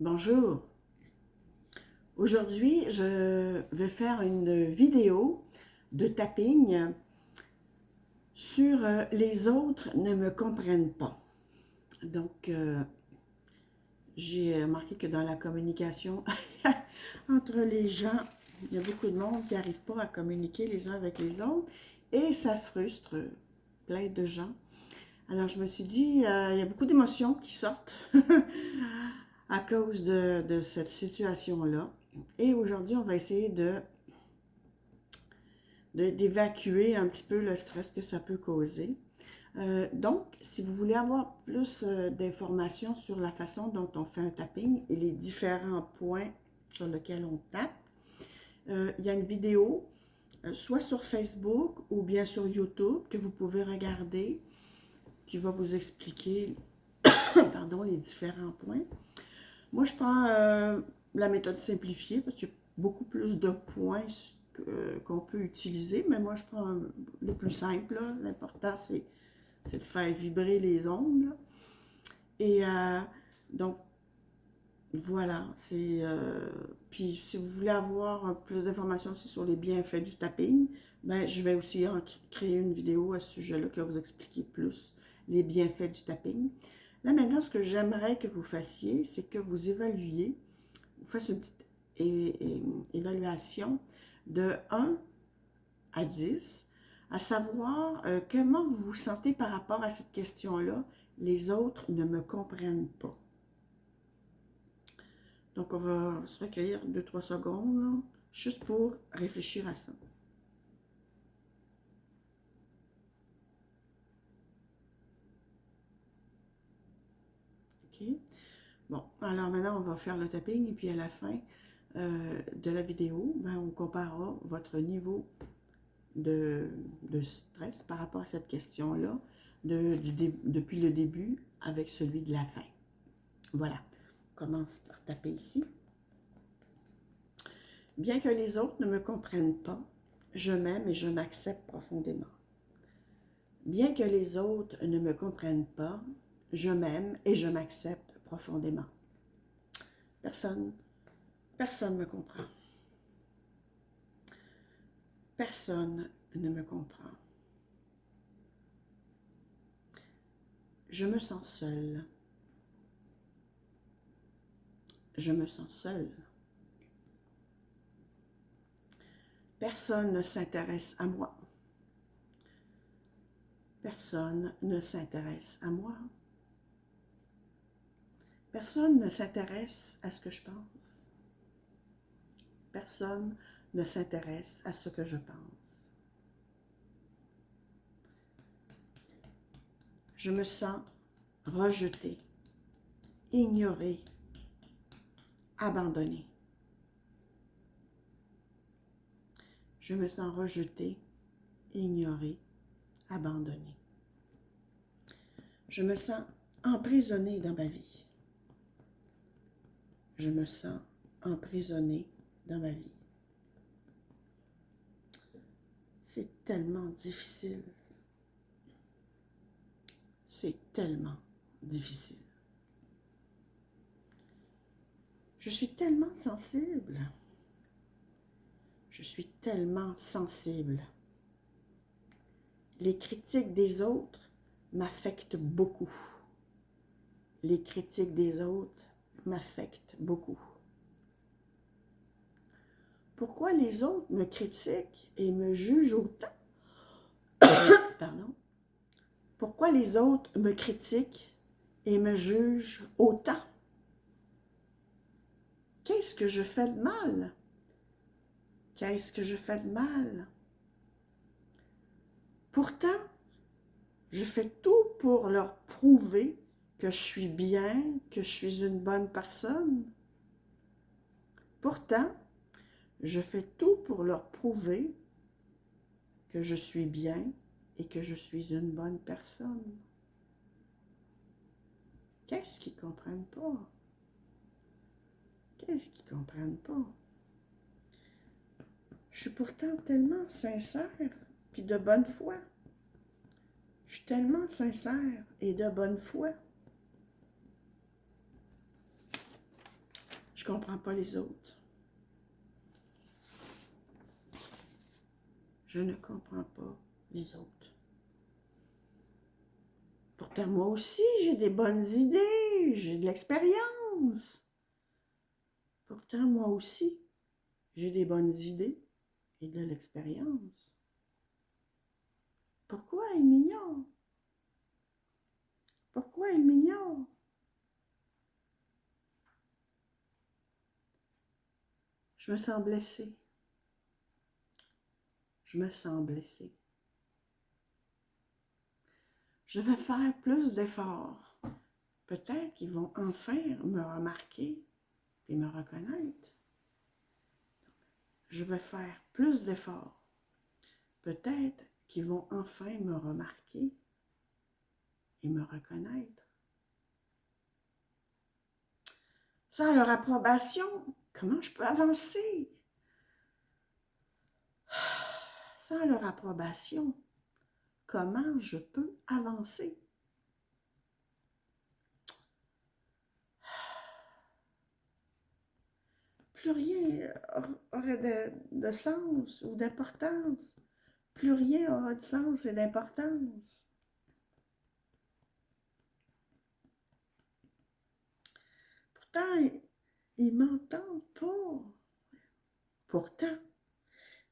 Bonjour. Aujourd'hui, je vais faire une vidéo de tapping sur les autres ne me comprennent pas. Donc, j'ai remarqué que dans la communication entre les gens, il y a beaucoup de monde qui n'arrive pas à communiquer les uns avec les autres et ça frustre plein de gens. Alors, je me suis dit, il y a beaucoup d'émotions qui sortent à cause de cette situation-là. Et aujourd'hui, on va essayer d'évacuer un petit peu le stress que ça peut causer. Donc, si vous voulez avoir plus d'informations sur la façon dont on fait un tapping et les différents points sur lesquels on tape, il y a une vidéo, soit sur Facebook ou bien sur YouTube, que vous pouvez regarder, qui va vous expliquer pardon, les différents points. Moi, je prends la méthode simplifiée parce qu'il y a beaucoup plus de points qu'on peut utiliser, mais moi, je prends le plus simple. L'important, c'est de faire vibrer les ondes. Là. Et donc, voilà. Puis, si vous voulez avoir plus d'informations aussi sur les bienfaits du tapping, ben, je vais aussi créer une vidéo à ce sujet-là qui va vous expliquer plus les bienfaits du tapping. Là, maintenant, ce que j'aimerais que vous fassiez, c'est que vous évaluiez, vous fassiez une petite évaluation de 1 à 10, à savoir comment vous vous sentez par rapport à cette question-là. Les autres ne me comprennent pas. Donc, on va se recueillir 2-3 secondes, là, juste pour réfléchir à ça. OK? Bon, alors maintenant, on va faire le tapping et puis à la fin de la vidéo, ben, on comparera votre niveau de stress par rapport à cette question-là depuis le début avec celui de la fin. Voilà, on commence par taper ici. Bien que les autres ne me comprennent pas, je m'aime et je m'accepte profondément. Bien que les autres ne me comprennent pas, je m'aime et je m'accepte profondément. Personne ne me comprend. Personne ne me comprend. Je me sens seule. Je me sens seule. Personne ne s'intéresse à moi. Personne ne s'intéresse à moi. Personne ne s'intéresse à ce que je pense. Personne ne s'intéresse à ce que je pense. Je me sens rejetée, ignorée, abandonnée. Je me sens rejetée, ignorée, abandonnée. Je me sens emprisonnée dans ma vie. Je me sens emprisonnée dans ma vie. C'est tellement difficile. C'est tellement difficile. Je suis tellement sensible. Je suis tellement sensible. Les critiques des autres m'affectent beaucoup. Les critiques des autres m'affectent beaucoup. Pourquoi les autres me critiquent et me jugent autant? Pardon. Pourquoi les autres me critiquent et me jugent autant? Qu'est-ce que je fais de mal? Qu'est-ce que je fais de mal? Pourtant, je fais tout pour leur prouver que je suis bien, que je suis une bonne personne. Pourtant, je fais tout pour leur prouver que je suis bien et que je suis une bonne personne. Qu'est-ce qu'ils ne comprennent pas? Qu'est-ce qu'ils ne comprennent pas? Je suis pourtant tellement sincère puis de bonne foi. Je suis tellement sincère et de bonne foi. comprends pas les autres. Je ne comprends pas les autres. Pourtant, moi aussi, j'ai des bonnes idées, j'ai de l'expérience. Pourtant, moi aussi, j'ai des bonnes idées et de l'expérience. Pourquoi il m'ignore? Pourquoi il m'ignore? Je me sens blessée. Je me sens blessée. Je vais faire plus d'efforts. Peut-être qu'ils vont enfin me remarquer et me reconnaître. Je vais faire plus d'efforts. Peut-être qu'ils vont enfin me remarquer et me reconnaître. Sans leur approbation, comment je peux avancer? Sans leur approbation, comment je peux avancer? Plus rien aurait de sens ou d'importance. Plus rien aura de sens et d'importance. Pourtant, ils ne m'entendent pas. Pourtant,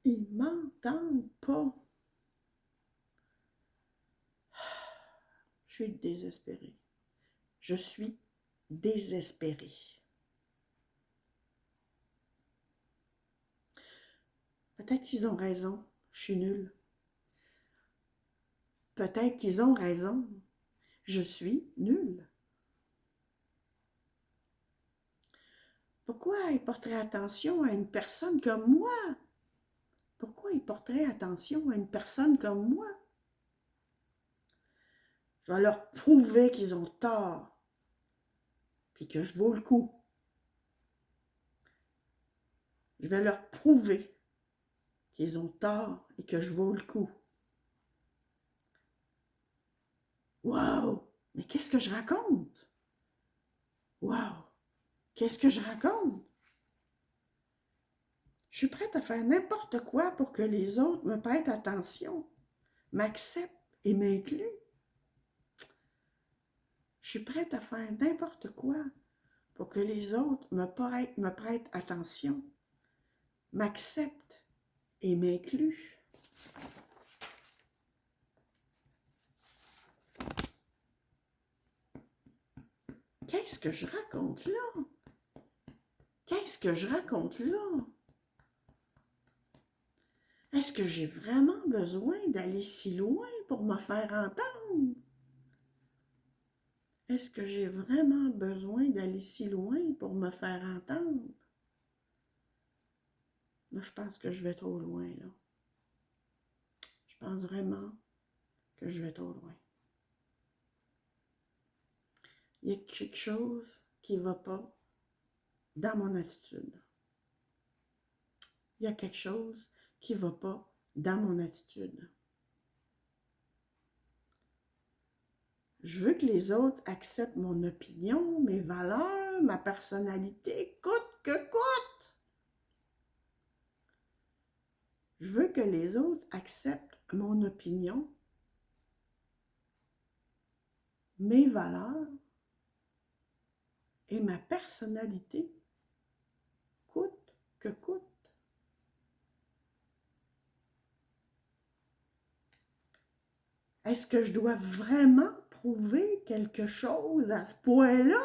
ils ne m'entendent pas. Je suis désespérée. Je suis désespérée. Peut-être qu'ils ont raison, je suis nulle. Peut-être qu'ils ont raison, je suis nulle. Pourquoi ils porteraient attention à une personne comme moi? Pourquoi ils porteraient attention à une personne comme moi? Je vais leur prouver qu'ils ont tort, puis que je vaux le coup. Je vais leur prouver qu'ils ont tort et que je vaux le coup. Wow! Mais qu'est-ce que je raconte? Wow! Qu'est-ce que je raconte? Je suis prête à faire n'importe quoi pour que les autres me prêtent attention, m'acceptent et m'incluent. Je suis prête à faire n'importe quoi pour que les autres me prêtent attention, m'acceptent et m'incluent. Qu'est-ce que je raconte là? Qu'est-ce que je raconte là? Est-ce que j'ai vraiment besoin d'aller si loin pour me faire entendre? Est-ce que j'ai vraiment besoin d'aller si loin pour me faire entendre? Moi, je pense que je vais trop loin, là. Je pense vraiment que je vais trop loin. Il y a quelque chose qui ne va pas dans mon attitude. Il y a quelque chose qui ne va pas dans mon attitude. Je veux que les autres acceptent mon opinion, mes valeurs, ma personnalité, coûte que coûte. Je veux que les autres acceptent mon opinion, mes valeurs et ma personnalité, coûte que coûte. Est-ce que je dois vraiment prouver quelque chose à ce point-là?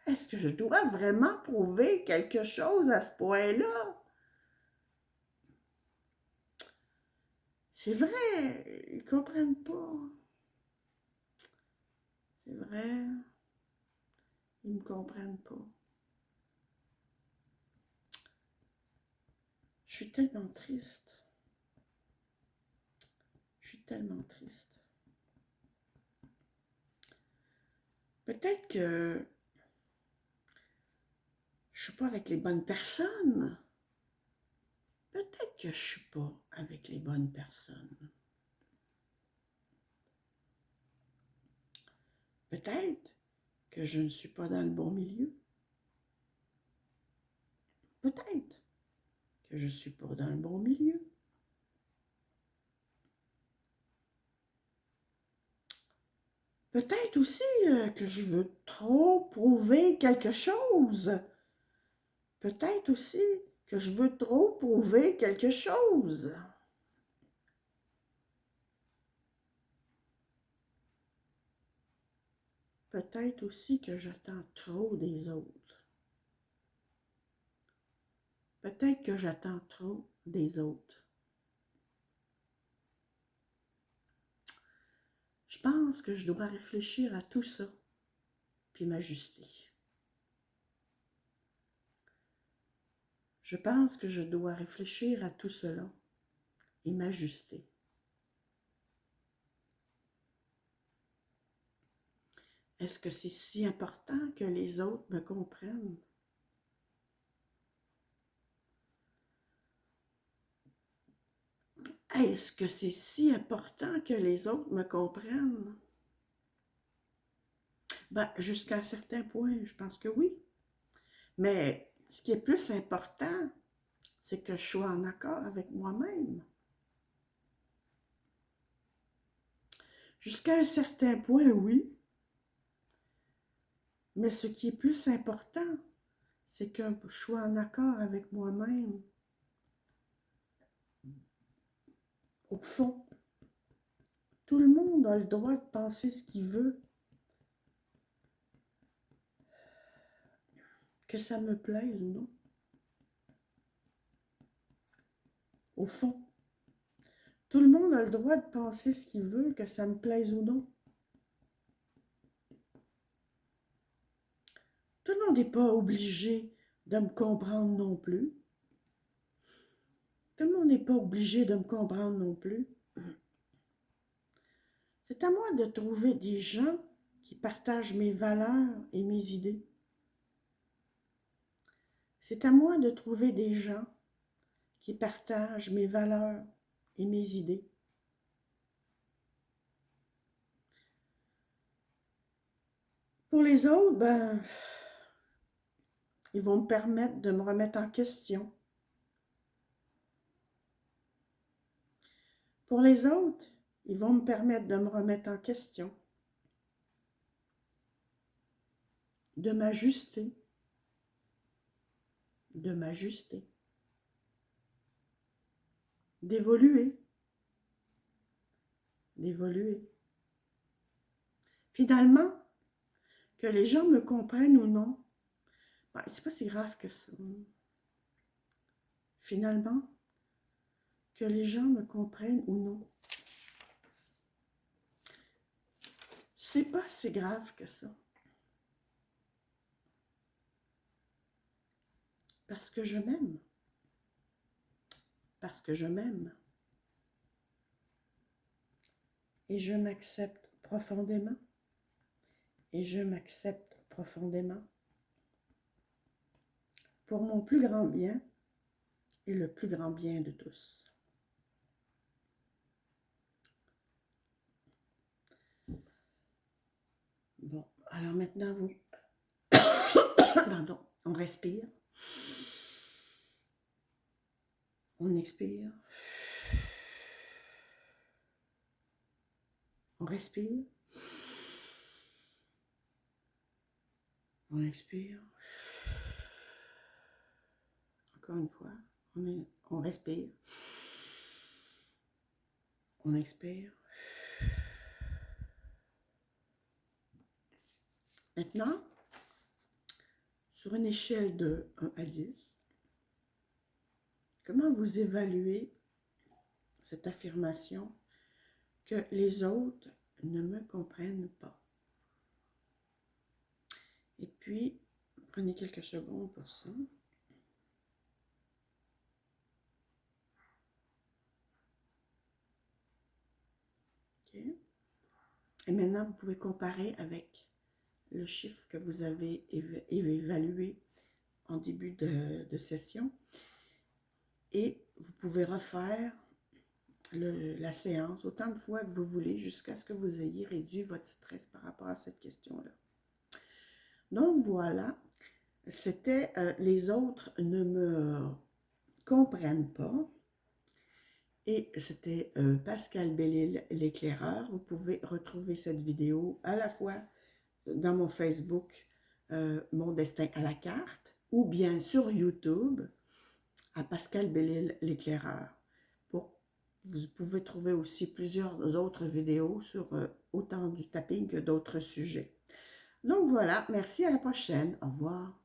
Est-ce que je dois vraiment prouver quelque chose à ce point-là? C'est vrai, ils ne comprennent pas. C'est vrai, ils ne me comprennent pas. Je suis tellement triste. Je suis tellement triste. Peut-être que je ne suis pas avec les bonnes personnes. Peut-être que je ne suis pas avec les bonnes personnes. Peut-être que je ne suis pas dans le bon milieu. Peut-être que je ne suis pas dans le bon milieu. Peut-être aussi que je veux trop prouver quelque chose. Peut-être aussi que je veux trop prouver quelque chose. Peut-être aussi que j'attends trop des autres. Peut-être que j'attends trop des autres. Je pense que je dois réfléchir à tout ça, puis m'ajuster. Je pense que je dois réfléchir à tout cela et m'ajuster. Est-ce que c'est si important que les autres me comprennent? Est-ce que c'est si important que les autres me comprennent? Ben, jusqu'à un certain point, je pense que oui. Mais ce qui est plus important, c'est que je sois en accord avec moi-même. Jusqu'à un certain point, oui. Mais ce qui est plus important, c'est que je sois en accord avec moi-même. Au fond, tout le monde a le droit de penser ce qu'il veut. Que ça me plaise ou non. Au fond, tout le monde a le droit de penser ce qu'il veut, que ça me plaise ou non. Tout le monde n'est pas obligé de me comprendre non plus. Tout le monde n'est pas obligé de me comprendre non plus. C'est à moi de trouver des gens qui partagent mes valeurs et mes idées. C'est à moi de trouver des gens qui partagent mes valeurs et mes idées. Pour les autres, ben, ils vont me permettre de me remettre en question. Pour les autres, ils vont me permettre de me remettre en question, de m'ajuster, d'évoluer. Finalement, que les gens me comprennent ou non, ben, c'est pas si grave que ça. Finalement, que les gens me comprennent ou non, c'est pas si grave que ça. Parce que je m'aime. Parce que je m'aime. Et je m'accepte profondément. Et je m'accepte profondément. Pour mon plus grand bien et le plus grand bien de tous. Bon, alors maintenant, vous... Pardon, on respire. On expire. On respire. On expire. Encore une fois, on respire. On expire. Maintenant, sur une échelle de 1 à 10, comment vous évaluez cette affirmation que les autres ne me comprennent pas? Et puis, prenez quelques secondes pour ça. OK. Et maintenant, vous pouvez comparer avec le chiffre que vous avez évalué en début de session. Et vous pouvez refaire la séance autant de fois que vous voulez jusqu'à ce que vous ayez réduit votre stress par rapport à cette question-là. Donc voilà, c'était les autres ne me comprennent pas. Et c'était Pascal Bellil, l'éclaireur. Vous pouvez retrouver cette vidéo à la fois dans mon Facebook, Mon destin à la carte, ou bien sur YouTube, à Pascal Bellil, l'éclaireur. Bon, vous pouvez trouver aussi plusieurs autres vidéos sur autant du tapping que d'autres sujets. Donc voilà, merci, à la prochaine. Au revoir.